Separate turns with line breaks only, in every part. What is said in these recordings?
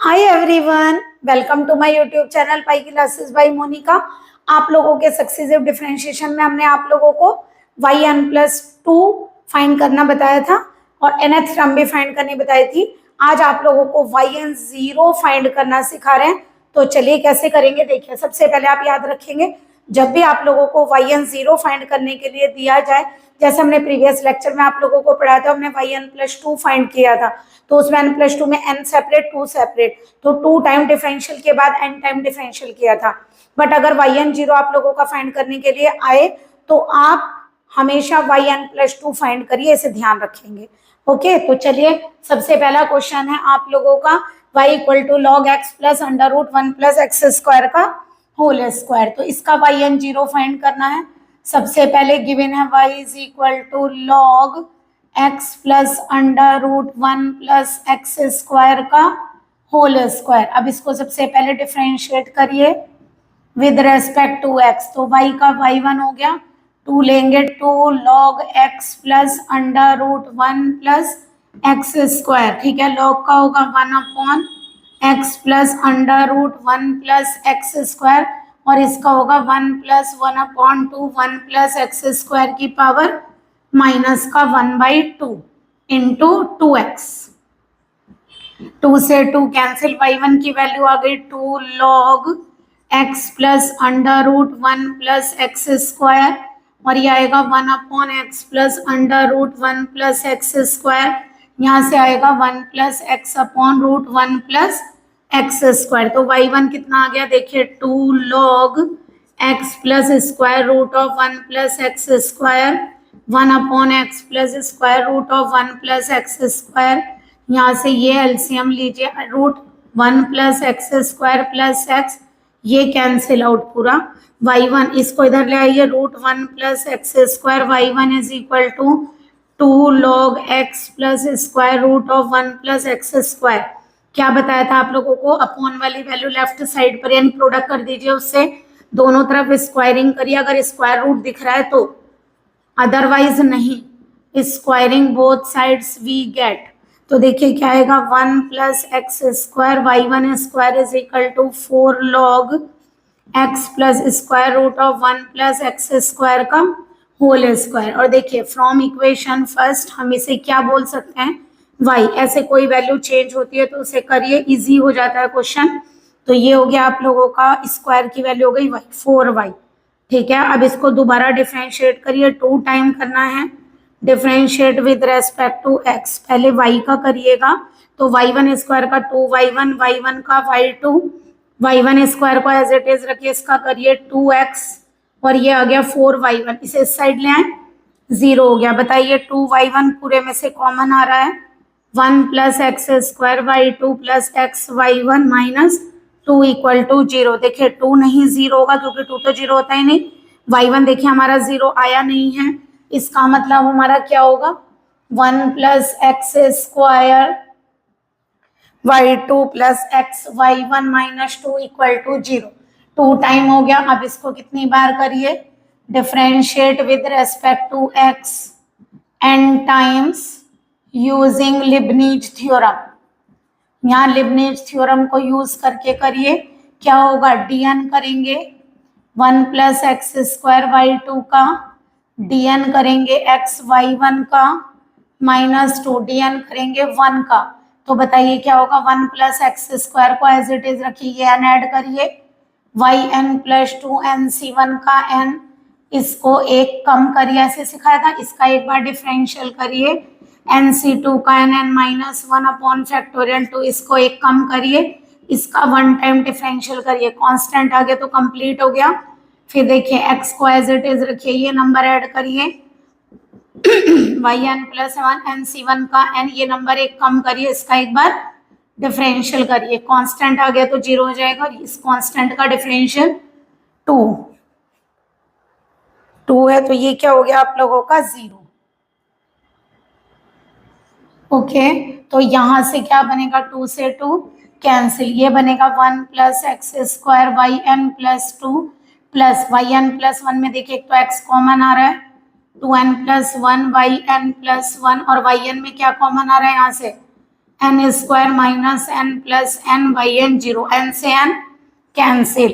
Hi everyone, welcome to my YouTube channel pi classes by Monika. आप लोगों के successive differentiation में हमने आप लोगों को yn+2 फाइंड करना बताया था और nth टर्म भी फाइंड करनी बताई थी। आज आप लोगों को yn0 फाइंड करना सिखा रहे हैं। तो चलिए कैसे करेंगे देखिए। सबसे पहले आप याद रखेंगे, जब भी आप लोगों को yn0 फाइंड करने के लिए दिया जाए, जैसे हमने प्रीवियस लेक्चर में आप लोगों को पढ़ाया था, हमने yn+2 फाइंड किया था, तो उसमें n+2 में n सेपरेट 2 सेपरेट, तो 2 टाइम डिफरेंशियल के बाद n टाइम डिफरेंशियल किया था। बट अगर yn0 आप लोगों का फाइंड करने के लिए आए तो आप हमेशा yn+2 फाइंड करिए, इसे ध्यान रखेंगे। ओके, तो चलिए सबसे पहला क्वेश्चन है आप लोगों का y = log x + √1 + x² का होल स्क्वायर। तो इसका yn0 फाइंड करना है। सबसे पहले गिवन है y = log x + √1 + x² का होल स्क्वायर। अब इसको सबसे पहले डिफरेंशिएट करिए विद रेस्पेक्ट टू x। तो y का y1 हो गया, 2 लेंगे 2 log x + √1 + x²। ठीक है, log का होगा 1/x + √1 + x² और इसका होगा 1 + 1/2 1 + x² की पावर माइनस का 1/2 इंटू 2x। 2 से 2 कैंसिल, y1 की वैल्यू आ गई 2 log x + √1 + x² और ये आएगा 1/x + √1 + x²। यहाँ से आएगा 1 + x/√1 + x²। तो y1 कितना आ गया देखिए, 2 log x + √1 + x², 1/x + √1 + x²। यहाँ से ये एलसीएम लीजिए, √1 + x² + x, ये कैंसिल आउट पूरा। y1 इसको इधर ले आइए, √1 + x², y1 = 2 log x + √1 + x²। क्या बताया था आप लोगों को, अपॉन वाली वैल्यू लेफ्ट साइड पर यानी प्रोडक्ट कर दीजिए, उससे दोनों तरफ स्क्वायरिंग करिए अगर स्क्वायर रूट दिख रहा है तो, अदरवाइज नहीं। Squaring both sides we get. तो देखिए क्या आएगा, 1 + x² y1² = 4 log x + √1 + x² का होल स्क्वायर। और देखिए फ्रॉम इक्वेशन फर्स्ट हम इसे क्या बोल सकते हैं, y। ऐसे कोई वैल्यू चेंज होती है तो उसे करिए, इजी हो जाता है क्वेश्चन। तो ये हो गया आप लोगों का स्क्वायर की वैल्यू हो गई y, 4y। ठीक है, अब इसको दोबारा डिफरेंशिएट करिए, 2 टाइम करना है। Differentiate with respect to x, पहले y का करिएगा, तो y1² का 2y1, y1 का y2, y1² को एज इट इज रखिए, इसका करिए 2x और ये आ गया 4y1। इसे इस साइड ले आए, 0 हो गया। बताइए 2y1 पूरे में से कॉमन आ रहा है, 1 + x² y2 + xy1 माइनस 2 = 0। देखिए 2 नहीं 0 होगा क्योंकि 2 तो 0 होता ही नहीं। y1 देखिए हमारा 0 आया नहीं है, इसका मतलब हमारा क्या होगा, 1 + x² y2 + xy1 minus 2 = 0। 2 time हो गया। अब इसको कितनी बार करिए, differentiate with respect to x n times using Leibniz theorem. यहाँ लिबनीज थ्योरम को यूज करके करिए, क्या होगा, dn करेंगे 1 + x² y2 का, dn करेंगे x y1 का माइनस 2, dn करेंगे 1 का। तो बताइए क्या होगा, 1 + x² को एज इट इज रखिए, ये n ऐड करिए, yn + 2 nc1 का n, इसको एक कम करिए, ऐसे सिखाया था। इसका एक बार डिफरेंशियल करिए, nc2 का n माइनस 1/2, इसको एक कम करिए, इसका 1 टाइम डिफरेंशियल करिए, कांस्टेंट आ गया तो कंप्लीट हो गया। फिर देखिए x को एज इट इज रखिए, ये नंबर ऐड करिए, yn + 1 nc1 का n, ये नंबर एक कम करिए, इसका एक बार डिफरेंशियल करिए, कांस्टेंट आ गया तो 0 हो जाएगा। इस कांस्टेंट का डिफरेंशियल 2 है, तो ये क्या हो गया आप लोगों का 0। ओके, तो यहां से क्या बनेगा, 2 से 2 कैंसिल, ये बनेगा 1 + x² yn + 2 प्लस yn + 1 में देखिए एक तो x कॉमन आ रहा है, 2n + 1 yn + 1 और yn में क्या कॉमन आ रहा है यहाँ से, n square minus n plus n y n zero, n से n cancel,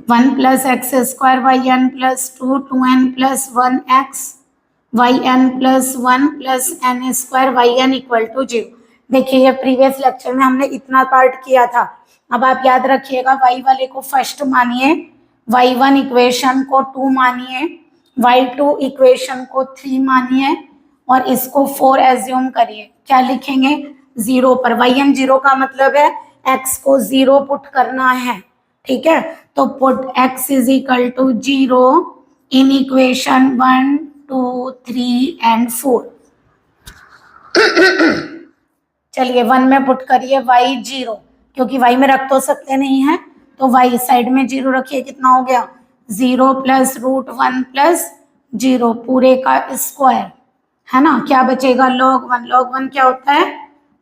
1 plus x square y n plus 2 2n plus 1x y n plus 1 plus n square y n equal to 0। देखिए ये previous lecture में हमने इतना part किया था। अब आप याद रखिएगा, y वाले को फर्स्ट मानिए, y1 इक्वेशन को 2 मानिए, y2 इक्वेशन को 3 मानिए और इसको 4 एज्यूम करिए। क्या लिखेंगे? 0 पर। yn 0 का मतलब है x को 0 पुट करना है, ठीक है। तो put x is equal to 0 in equation 1 2 3 and 4। चलिए 1 में पुट करिए y 0, क्योंकि y में रख तो सकते नहीं है, तो y साइड में 0 रखिए। कितना हो गया? 0 प्लस रूट 1 प्लस 0 पूरे का स्क्वायर, है ना। क्या बचेगा? log 1। log 1 क्या होता है?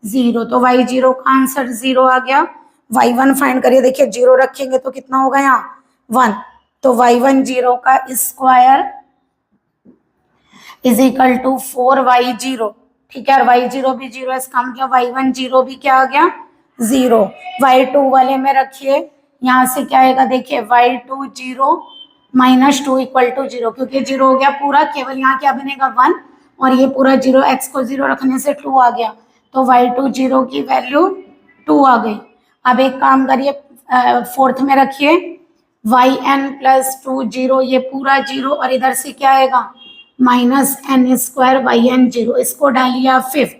0। तो y 0 का आंसर 0 आ गया। y1 फाइंड करिए। देखिए 0 रखेंगे तो कितना होगा यहाँ? 1। तो y1 0 का square is equal to 4y0, ठीक है। और y0 भी 0 है, इसका मतलब y1 0 भी क्या आ गया? 0। y2 वाले में रखिए, यहाँ से क्या आएगा? देखिए y2 0 माइनस 2 इक्वल टू 0, क्योंकि 0 हो गया पूरा, केवल यहाँ क्या बनेगा? 1 और ये पूरा 0, x को 0 रखने से 2 आ गया, तो y2 0 की वैल्यू 2 आ गई। अब एक काम करिए, फोर्थ में रखिए yn प्लस 2 0, ये पूरा 0 और इधर से क्या आएगा? Minus n square y n 0, इसको डालिए आप फिफ्थ,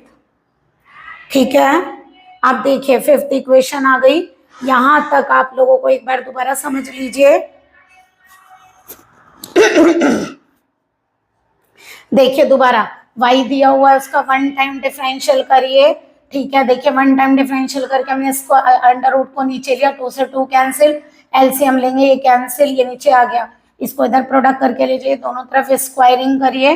ठीक है। अब देखिए फिफ्थ इक्वेशन आ गई। यहां तक आप लोगों को एक बार दोबारा समझ लीजिए। देखिए दोबारा y दिया हुआ है, उसका 1 टाइम डिफरेंशियल करिए, ठीक है। देखिए 1 टाइम डिफरेंशियल करके हमने इसको अंडर रूट को नीचे लिया, 2 से 2 कैंसिल, एलसीएम लेंगे, ये कैंसिल, ये नीचे आ गया। इसको इधर प्रोडक्ट करके लीजिए, दोनों तरफ स्क्वायरिंग करिए।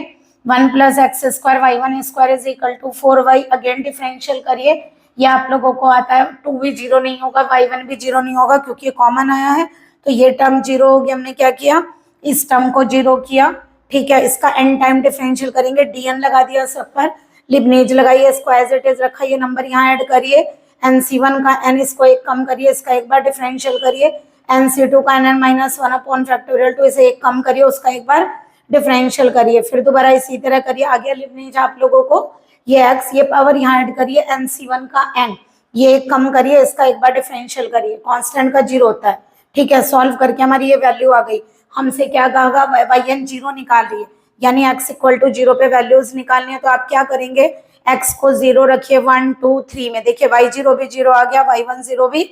1 plus x square y 1 square is equal to 4y, again differential करिए। ये आप लोगों को आता है, 2 भी 0 नहीं होगा, y1 भी 0 नहीं होगा, क्योंकि ये कॉमन आया है, तो ये टर्म 0 हो गया। हमने क्या किया? इस टर्म को 0 किया, ठीक है। इसका n टाइम डिफरेंशियल करेंगे, dn लगा दिया सब पर, लिबनेज लगाइए, इसको एज इट इज रखा, ये नंबर यहाँ ऐड करिए। nc1 का n, इसको एक कम करिए, इसका एक बार डिफरेंशियल करिए। nc2 का n माइनस 1 अपॉन फैक्टोरियल 2, इसे एक कम करिए, उसका एक बार डिफरेंशियल करिए। फिर दोबारा इसी तरह करिए। आगे लिबनेज आप लोगों को ये x, ये पावर यहाँ ऐड करिए, nc1 का n, ये एक कम करिए, इसका एक बार डिफरेंशियल करिए। कांस्टेंट का 0 होता है, ठीक है। सॉल्व करके हमारी ये वैल्यू आ गई। हमसे क्या कहा? yn 0 निकाल लिए, यानी x इक्वल टू 0 पे वैल्यूज निकालनी है। तो आप क्या करेंगे? x को 0 रखिए 1 2 3 में। देखिए y0 भी 0 आ गया, y1 0 भी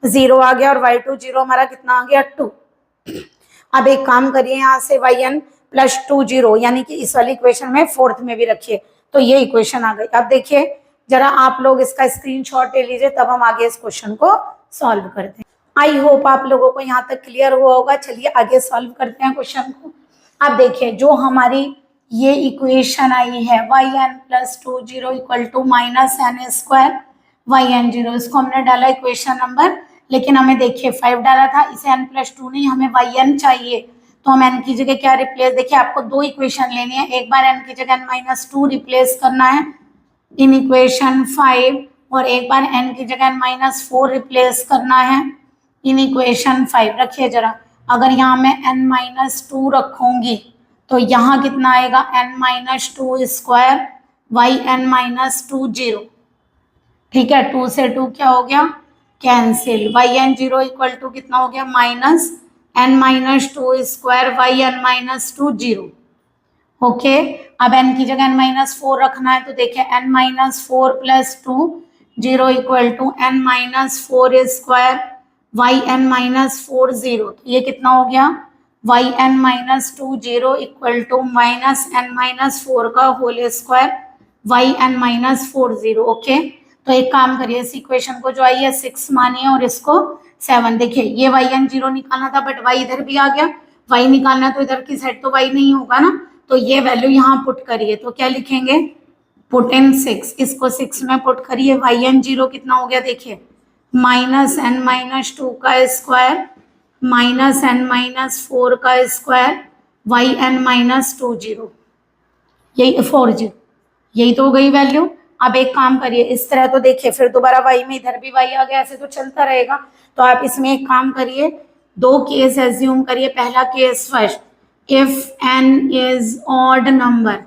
0 आ गया और y2 0 हमारा कितना आ गया? 2। अब एक काम करिए, यहाँ से yn प्लस 2 0, यानी कि इस वाली इक्वेशन में फोर्थ में भी रखिए, तो ये इक्वेशन आ गई। अब देखिए जरा आप लोग इसका स्क्रीनशॉट ले लीजिए, तब हम आगे इस क्वेश्चन को सॉल्व करते हैं। आई होप आप लोगों को यहाँ तक क्लियर हुआ होगा। चलिए आगे सॉल्व करते हैं क्वेश्चन को। अब देखिए जो हमारी ये इक्वेशन आई है yn plus 2 0 equal to minus n square y n 0, इसको हमने डाला इक्वेशन नंबर, लेकिन हमें देखिए 5 डाला था, इसे n प्लस 2 नहीं, हमें yn चाहिए, तो हम n की जगह क्या रिप्लेस? देखिए आपको 2 इक्वेशन लेनी है, एक बार n की जगह n माइनस 2 रिप्लेस करना है इन इक्वेशन 5, और एक बार n की जगह n माइनस 4 रिप्लेस करना है इन इक्वेशन 5। रखिए जरा, अगर यहाँ मैं n माइनस 2 रखूंगी तो यहाँ कितना आएगा? n minus 2 square y n minus 2 0, ठीक है। 2 से 2 क्या हो गया? Cancel. Y n 0 equal to कितना हो गया? Minus n minus 2 square y n minus 2 0, okay. अब n की जगह n माइनस 4 रखना है, तो देखिए n minus 4 plus 2 0 equal to n minus 4 square y n minus 4 0, तो ये कितना हो गया? Y n minus 2 0 equal to minus n minus 4 का whole square y n minus 4 0, okay. तो एक काम करिए, इस इक्वेशन को जो आई है 6 मानिए और इसको 7। देखिए ये yn 0 निकालना था, बट y इधर भी आ गया, y निकालना तो इधर की साइड तो y नहीं होगा ना, तो ये वैल्यू यहाँ पुट करिए। तो क्या लिखेंगे? पुट इन 6, इसको 6 में पुट करिए। yn 0 कितना हो गया? देखिए माइनस n माइनस 2 का स्क्वायर माइनस n माइनस 4 का स्क्वायर वाई n माइनस 2 0, यही 4 0, यही तो हो गई वैल्यू। अब एक काम करिए, इस तरह तो देखिए फिर दोबारा y में इधर भी y आ गया, ऐसे तो चलता रहेगा। तो आप इसमें एक काम करिए, दो केस एज्यूम करिए। पहला case first, if n is odd number,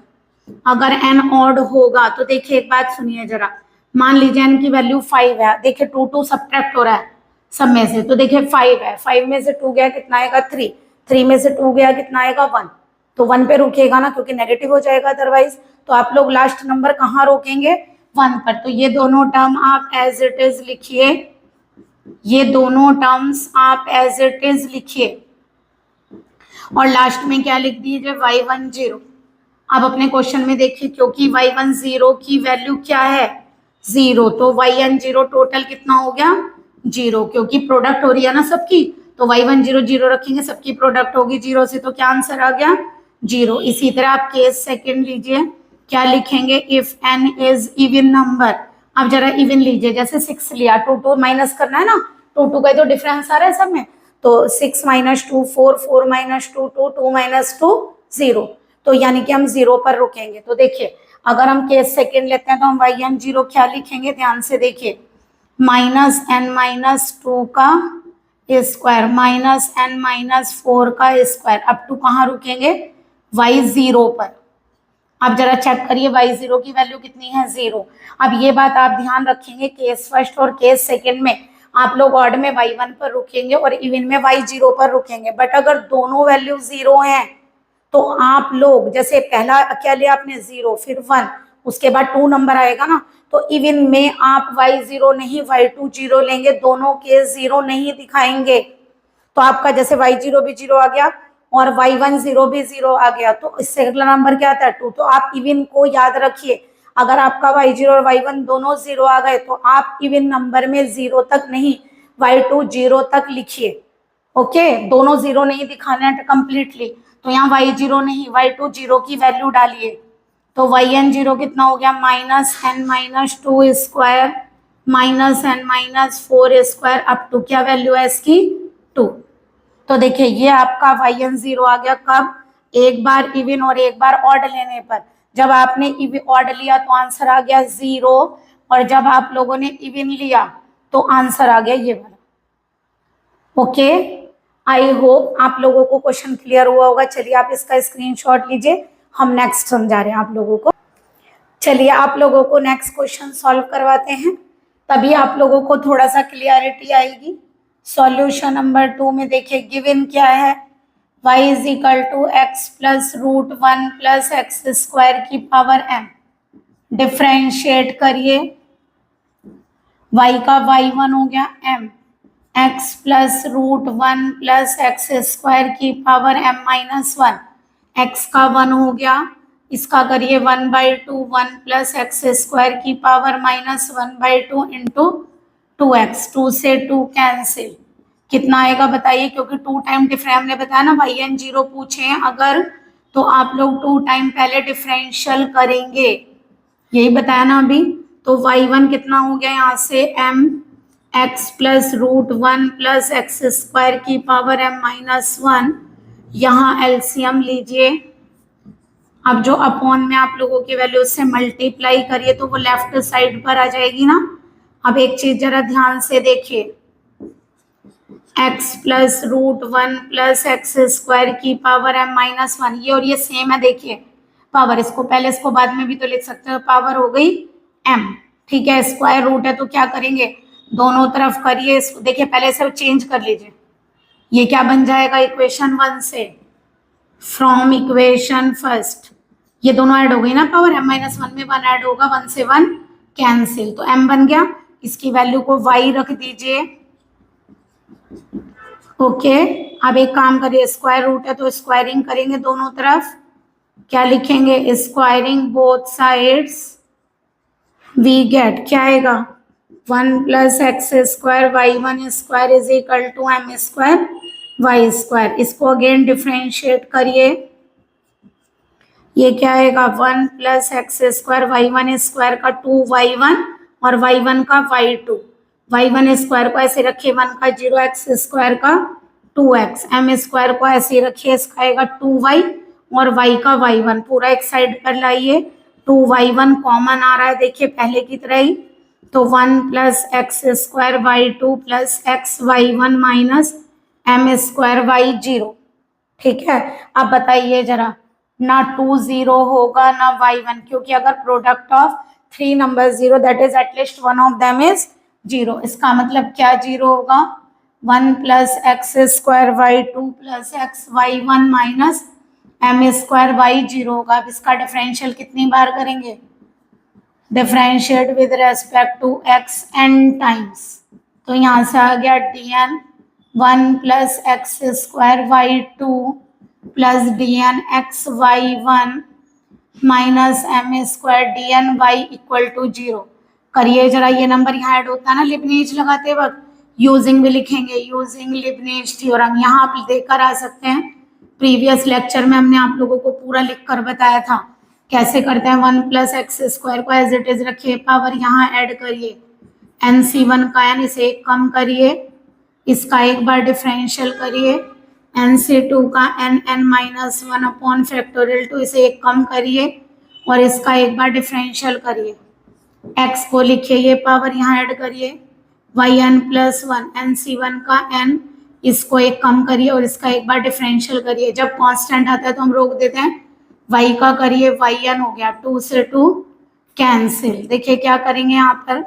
अगर n ऑड होगा तो देखिए एक बात सुनिए जरा, मान लीजिए n की वैल्यू 5 है, देखिए 2 2 सब्ट्रैक्ट हो रहा है सब में से, तो देखिए 5 है, 5 में से 2 गया कितना आएगा 3, 3 में से 2 गया कितना आएगा 1, तो 1 पे रुकेगा ना, क्योंकि नेगेटिव हो जाएगा अदरवाइज। तो आप लोग लास्ट नंबर कहाँ रोकेंगे, 1 पर। तो ये दोनों टर्म आप एज इट इज लिखिए, ये दोनों टर्म्स आप एज इट इज लिखिए, और लास्ट में क्या लिख दीजिए, y10। अब अपने क्वेश्चन में देखिए, क्योंकि y10 की वैल्यू क्या है 0, तो y10 टोटल कितना हो गया 0, क्योंकि प्रोडक्ट हो रही है ना सबकी, तो y10 0 रखेंगे, सबकी प्रोडक्ट होगी 0 से, तो क्या आंसर आ गया 0। इसी तरह आप केस सेकंड लीजिए, क्या लिखेंगे, if n is even number. अब जरा इवन लीजिए, जैसे 6 लिया, 2 2 माइनस करना है ना, 2 2 का तो डिफरेंस आ रहा है सब में, तो 6 - 2 4, 4 - 2 2, 2 - 2 0, तो यानी कि हम 0 पर रुकेंगे। तो देखिए अगर हम केस सेकंड लेते हैं तो हम y10 क्या लिखेंगे, ध्यान से देखिए, -n - 2 का स्क्वायर -n - 4 का स्क्वायर, अप टू कहाँ रुकेंगे y0 पर। अब जरा चेक करिए y0 की वैल्यू कितनी है 0। अब ये बात आप ध्यान रखेंगे, केस फर्स्ट और केस सेकंड में आप लोग ऑड में y1 पर रुकेंगे और इवन में y0 पर रुकेंगे, बट अगर दोनों वैल्यू 0 हैं तो आप लोग, जैसे पहला क्या लिया आपने 0, फिर 1, उसके बाद 2 नंबर आएगा ना, तो इवन में आप y0 नहीं y20 लेंगे, दोनों केस 0 नहीं दिखाएंगे। तो आपका जैसे y0 भी 0 आ गया और y10 भी 0 आ गया, तो इससे अगला नंबर क्या आता है 2। तो आप इवन को याद रखिए, अगर आपका y0 और y1 दोनों 0 आ गए तो आप इवन नंबर में 0 तक नहीं, y2 0 तक लिखिए। ओके, दोनों 0 नहीं दिखाने हैं कंप्लीटली, तो यहाँ y0 नहीं y2 0 की वैल्यू डालिए, तो yn0 कितना हो गया -n - 2 square -n - 4 square, up to क्या वैल्यू है इसकी 2। तो देखिए ये आपका yn0 आ गया, कब, एक बार इवन और एक बार ऑड लेने पर। जब आपने ऑड लिया तो आंसर आ गया 0, और जब आप लोगों ने इवन लिया तो आंसर आ गया ये वाला। ओके, आई होप आप लोगों को क्वेश्चन क्लियर हुआ होगा। चलिए आप इसका स्क्रीनशॉट लीजिए, हम नेक्स्ट समझा रहे हैं आप लोगों को। चलिए आप लोगों को नेक्स्ट क्वेश्चन सॉल्व करवाते हैं, तभी आप लोगों को थोड़ा सा क्लियरिटी आएगी। सॉल्यूशन नंबर 2 में देखिए गिवन क्या है, y is equal to x plus √1 plus x square की पावर m। डिफ्रेंशिएट करिए, y का y1 हो गया m, x plus √1 plus x square की पावर m-1, x का 1 हो गया, इसका करिए 1/2, 1 प्लस एक्स स्क्वायर की पावर -1/2 इंटू 2x, 2 से 2 कैंसिल, कितना आएगा बताइए, क्योंकि 2 टाइम डिफरेंस हमने बताया ना, yn0 पूछे हैं अगर, तो आप लोग 2 टाइम पहले डिफरेंशियल करेंगे, यही बताया ना अभी। तो y1 कितना हो गया यहाँ से m x plus √1 plus x square की पावर m-1, यहाँ एलसीएम लीजिए। अब जो अपॉन में आप लोगों की वैल्यू से मल्टीप्लाई करिए तो वो लेफ्ट साइड पर आ जाएगी ना। अब एक चीज जरा ध्यान से देखिए, x plus √1 plus x square की पावर m-1, ये और ये सेम है, देखिए पावर, इसको पहले इसको बाद में भी तो लिख सकते हो, पावर हो गई m, ठीक है, स्क्वायर रूट है तो क्या करेंगे दोनों तरफ करिए इसको, देखिए पहले से चेंज कर लीजिए, ये क्या बन जाएगा इक्वेशन 1 से, फ्रॉम इक्वेशन फर्स्ट, ये दोनों ऐड हो गई ना पावर, m-1 में 1 ऐड होगा, 1 से 1 कैंसिल, तो m बन गया, इसकी वैल्यू को y रख दीजिए। ओके, अब एक काम करिए, स्क्वायर रूट है तो स्क्वायरिंग करेंगे दोनों तरफ, क्या लिखेंगे, squaring both sides, we get क्या आएगा 1 plus x square y1 square is equal to m square y square. इसको अगेन डिफ्रेंशिएट करिए, ये क्या आएगा 1 plus x square y1 square का 2y1 और y1 का y2, y1 स्क्वायर को ऐसे रखिए 1 का 0, एक्स स्क्वायर का 2x, m स्क्वायर को ऐसे रखिए, इसका आएगा 2y और y का y1, पूरा एक साइड पर लाइए, 2y1 कॉमन आ रहा है, देखिए पहले की तरह ही, तो 1 plus x square y two plus x y one minus m square y zero. ठीक है, अब बताइए जरा, ना 2 0 होगा ना y1, क्योंकि अगर product of 3 number 0 that is at least one of them is 0। इसका मतलब क्या 0 होगा? 1 plus x square y two plus x y one minus m square y zero होगा। अब इसका डिफरेंशियल कितनी बार करेंगे? Differentiate with respect to x n times, तो यहाँ से आ गया dn 1 plus x square y two plus dn x y one minus m square dn y equal to 0। करिए जरा, ये नंबर यहाँ ऐड होता है ना लिबनीज लगाते वक्त, यूजिंग भी लिखेंगे, यूजिंग लिबनीज थ्योरम। यहाँ आप देकर आ सकते हैं, प्रीवियस लेक्चर में हमने आप लोगों को पूरा लिख कर बताया था कैसे करते हैं। 1 प्लस एक्स स्क्वायर को एज इट इज रखिए, पावर यहाँ ऐड करिए, NC1 का n इसे एक कम करिए, इसका एक बार डिफरेंशियल करिए, NC2 का n माइनस 1 अपॉन फैक्टोरियल 2 इसे एक कम करिए और इसका एक बार डिफरेंशियल करिए, x को लिखिए, ये पावर यहाँ ऐड करिए, yn प्लस 1 NC1 का n इसको एक कम करिए और इसका एक बार डिफरेंशियल करिए। जब कांस्टेंट आता है तो हम रोक देते हैं, y का करिए, yn हो गया, 2 से 2 कैंसिल। देखिए क्या करेंगे यहाँ पर,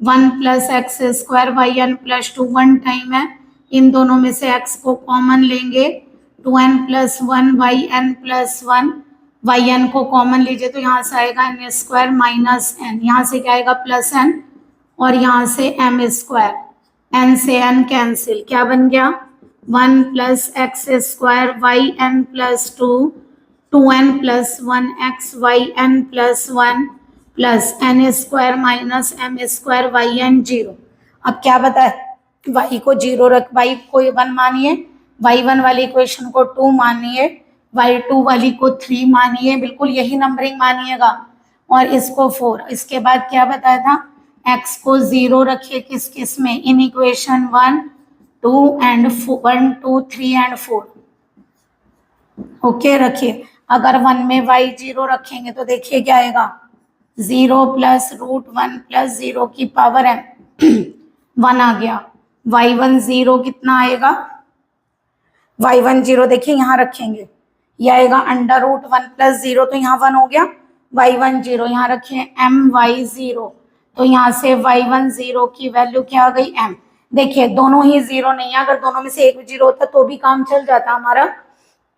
1 plus x square y n plus 2 1 time है, इन दोनों में से x को कॉमन लेंगे, 2n plus 1 y n plus 1, y n को कॉमन लीजिए तो यहाँ से आएगा n स्क्वायर माइनस n, यहाँ से क्या आएगा प्लस n और यहाँ से m स्क्वायर, n से n कैंसिल, क्या बन गया 1 plus x square y n plus 2, 2n plus 1 x y n plus 1 plus n square minus m square y n zero. अब क्या बताए, y को 0 रख, y को 1 मानिए, y1 वाली इक्वेशन को 2 मानिए, y2 वाली को 3 मानिए, बिल्कुल यही नंबरिंग मानिएगा, और इसको 4। इसके बाद क्या बताया था, x को 0 रखिए किस किस में, इन इक्वेशन 1 2 एंड 1 2 3 एंड 4। ओके रखिए, अगर 1 में y 0 रखेंगे तो देखिए क्या आएगा, 0 प्लस रूट 1 प्लस 0 की पावर है 1 आ गया, y1 0 कितना आएगा, y1 0 देखिए यहाँ रखेंगे, ये आएगा अंडर रूट 1 प्लस 0, तो यहाँ 1 हो गया, y1 0 यहाँ रखिए my0, तो यहाँ से y1 0 की वैल्यू क्या आ गई m। देखिए दोनों ही 0 नहीं है, अगर दोनों में से एक भी 0 होता तो भी काम चल जाता हमारा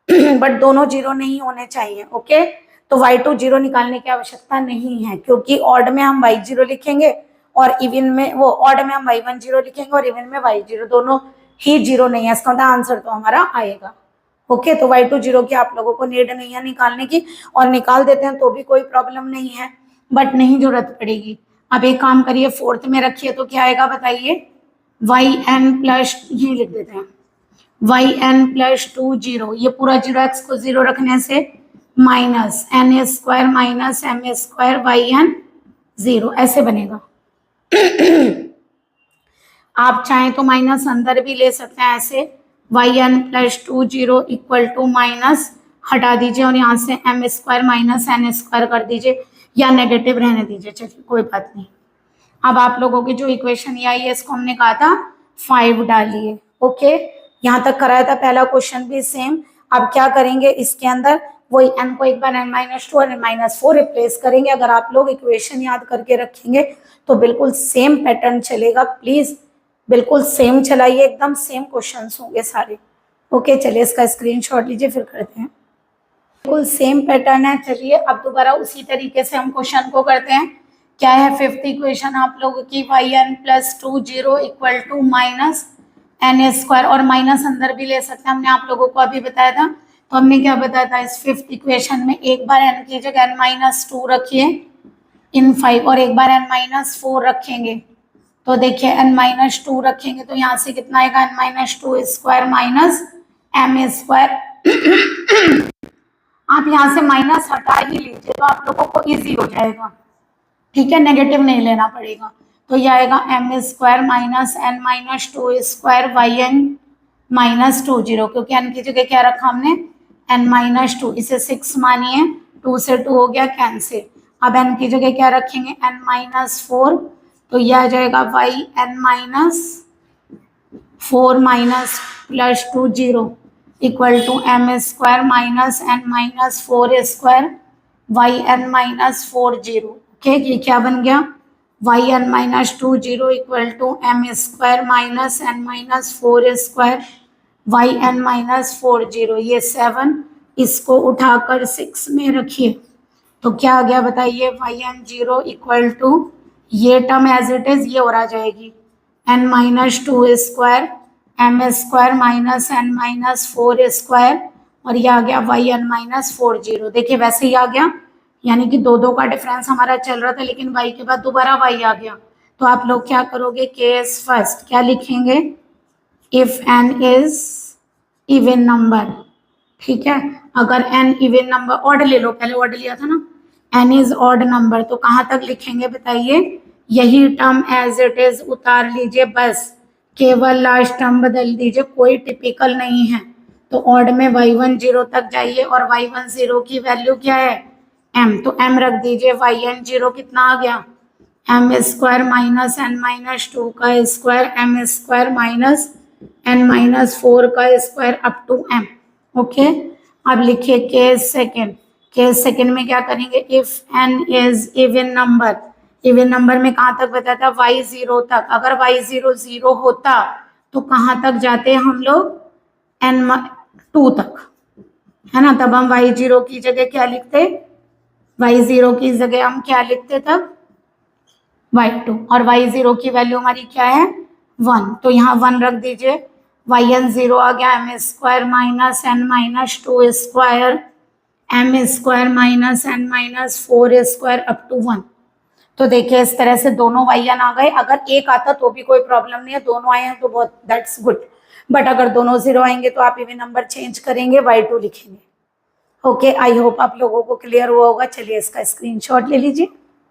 बट दोनों 0 नहीं होने चाहिए। ओके, तो y2 0 निकालने की आवश्यकता नहीं है, क्योंकि ऑड में हम y0 लिखेंगे और इवन में वो ऑड में हम y1 0 लिखेंगे और इवन में y0, दोनों ही 0 नहीं है, इसका मतलब आंसर तो हमारा आएगा। ओके, तो y2 0 की आप लोगों को नीड नहीं है निकालने की, और निकाल देते हैं तो भी कोई प्रॉब्लम नहीं है, बट नहीं जरूरत पड़ेगी। अब एक काम करिए, फोर्थ में रखिए तो क्या आएगा बताइए, yn प्लस, ये लिख देते हैं yn प्लस 2 0, ये पूरा 0x को 0 रखने से minus n square minus m square y n 0 ऐसे बनेगा। आप चाहें तो माइनस अंदर भी ले सकते हैं ऐसे, y n plus 2 0 equal to minus हटा दीजिए और यहाँ से m square minus n square कर दीजिए, या नेगेटिव रहने दीजिए, चलिए कोई बात नहीं। अब आप लोगों की जो इक्वेशन ये आई है इसको हमने कहा था 5 डालिए। ओके, यहाँ तक कराया था, पहला क्वेश्चन भी सेम। अब क्या करेंगे, इसके अंदर वही n को एक बार n-2 और n-4 रिप्लेस करेंगे। अगर आप लोग इक्वेशन याद करके रखेंगे तो बिल्कुल सेम पैटर्न चलेगा, प्लीज बिल्कुल सेम चलाइए, एकदम सेम क्वेश्चंस होंगे सारे। ओके, चलिए इसका स्क्रीनशॉट लीजिए फिर करते हैं, बिल्कुल सेम पैटर्न है। चलिए अब दोबारा उसी तरीके से हम क्वेश्चन को करते हैं। क्या है फिफ्थ इक्वेशन आप लोगों की, yn plus 2 0 equal to minus n square, और माइनस अंदर भी ले सकते हैं, हमने आप लोगों को अभी बताया था। तो हमने क्या बताया था, इस फिफ्थ इक्वेशन में एक बार n की जगह n-2 रखिए इन 5 और एक बार n-4 रखेंगे, तो देखिए n-2 रखेंगे तो यहाँ से कितना आएगा, n-2 square minus m square. आप यहाँ से माइनस हटा ही लीजिए तो आप लोगों को इजी हो जाएगा, ठीक है, नेगेटिव नहीं लेना पड़ेगा। तो ये आएगा m square minus n-2 square y n minus 2 0, क्योंकि n की जगह क्या रखा हमने n-2, इसे 6 मानिए, 2 से 2 हो गया कैंसिल। अब n की जगह क्या रखेंगे, n माइनस 4, तो यह आ जाएगा y n minus 4 minus plus 2 0 equal to m square minus n minus 4 square y n minus 4 0। Okay, ये क्या बन गया, y n minus 2 0 equal to m square minus n minus 4 square y n minus 4 0। ये 7, इसको उठाकर 6 में रखिए तो क्या आ गया बताइए, वाई n 0 इक्वल टू ये टर्म एज इट इज ये और आ जाएगी n minus 2 square m square minus n minus 4 square और ये आ गया वाई n माइनस 4 0। देखिए वैसे ही आ गया, यानी कि दो दो का डिफरेंस हमारा चल रहा था लेकिन y के बाद दोबारा y आ गया। तो आप लोग क्या करोगे, केस फर्स्ट क्या लिखेंगे, if n is even number, ठीक है, अगर n इवन नंबर, ऑड ले लो, पहले ऑड लिया था ना, n इज ऑड नंबर, तो कहाँ तक लिखेंगे बताइए, यही टर्म एज इट इज उतार लीजिए, बस केवल लास्ट टर्म बदल दीजिए, कोई टिपिकल नहीं है। तो ऑड में y1 0 तक जाइए और y1 0 की वैल्यू क्या है, m, तो m रख दीजिए, yn 0 कितना आ गया, m square minus n minus 2 का square m square minus n minus 4 का square up to m। Okay, अब लिखिए केस सेकेंड, केस सेकेंड में क्या करेंगे, if n is even number, even number में कहाँ तक बताया था, y 0 तक, अगर y 0 0 होता तो कहाँ तक जाते हम लोग, n 2 तक, है ना, तब हम y 0 की जगह क्या लिखते, y 0 की जगह हम क्या लिखते तब, y2, और y 0 की वैल्यू हमारी क्या है 1, तो यहाँ 1 रख दीजिए, yn 0 आ गया m square minus n minus 2 square m square minus n minus 4 square up to 1। तो देखिए इस तरह से दोनों yn आ गए, अगर एक आता तो भी कोई प्रॉब्लम नहीं है, दोनों आए हैं तो बहुत दैट्स गुड, बट अगर दोनों 0 आएंगे तो आप इवन नंबर चेंज करेंगे, y2 लिखेंगे। ओके, आई होप आप लोगों को क्लियर हुआ होगा। चलिए इसका स्क्रीनशॉट ले लीजिए।